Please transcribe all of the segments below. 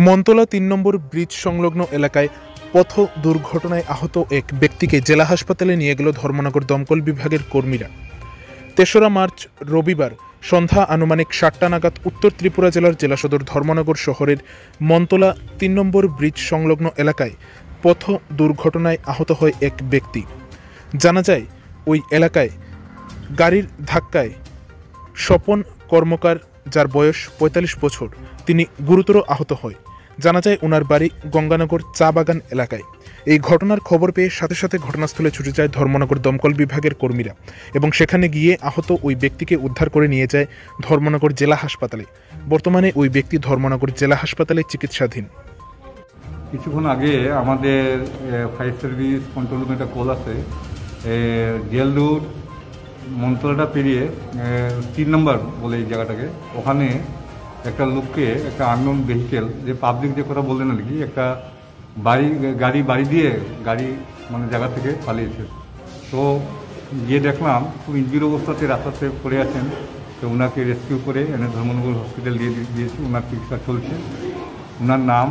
মন্তলা ৩ নম্বর bridge সংলগ্ন এলাকায় পথ দুর্ঘটনায় আহত এক ব্যক্তিকে জেলা হাসপাতালে নিয়ে গেল ধর্মনগর দমকল বিভাগের কর্মীরা। ৩রা মার্চ রবিবার সন্ধ্যা আনুমানিক ৭টা নাগাদ উত্তর ত্রিপুরা জেলার জেলা সদর ধর্মনগর শহরের মন্তলা ৩ নম্বর ব্রিজ সংলগ্ন এলাকায় পথ দুর্ঘটনায় আহত হয় এক ব্যক্তি। জানা যায়, ওই এলাকায় গাড়ির ধাক্কায় স্বপন কর্মকার, যার বয়স ৪৫ বছর, তিনি গুরুতর আহত হয়। জানা যায়, ওনার বাড়ি গঙ্গানগর চা বাগান এলাকায়। এই ঘটনার খবর পেয়ে সাথে সাথে ঘটনাস্থলে ছুটে যায় ধর্মনগর দমকল বিভাগের কর্মীরা এবং সেখানে গিয়ে আহত ওই ব্যক্তিকে উদ্ধার করে নিয়ে যায় ধর্মনগর জেলা হাসপাতালে। বর্তমানে ওই ব্যক্তি ধর্মনগর জেলা হাসপাতালে চিকিৎসাধীন। কিছুক্ষণ আগে আমাদের ফায়ার সার্ভিস কন্ট্রোল রুমে একটা কল আছে, জেল রোড মন্তলাটা পেরিয়ে ৩ নম্বর বলে এই জায়গাটাকে, ওখানে একটা লোককে একটা আননোন ভেহিকেল, যে পাবলিক যে কথা বললেন আর কি, একটা গাড়ি দিয়ে মানে জায়গা থেকে পালিয়েছে। তো গিয়ে দেখলাম খুব ইনজির অবস্থাতে রাস্তাতে পড়ে আছেন। তো ওনাকে রেস্কিউ করে এনে ধর্মনগর হসপিটাল দিয়েছি। ওনার চিকিৎসা চলছে। ওনার নাম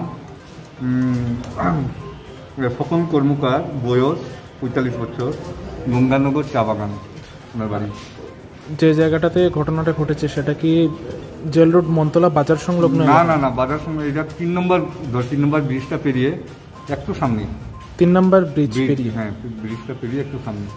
স্বপন কর্মকার, বয়স ৪৫ বছর, গঙ্গানগর চা বাগান ওনার বাড়ি। যে জায়গাটাতে ঘটনাটা ঘটেছে সেটা কি জেল রোড মন্তলা বাজার সংলগ্ন? না, বাজার সংলগ্ন। এটা ৩ নম্বর ব্রিজটা পেরিয়ে একটু সামনে। ৩ নম্বর ব্রিজ পেরিয়ে? হ্যাঁ, ব্রিজটা পেরিয়ে একটু সামনে।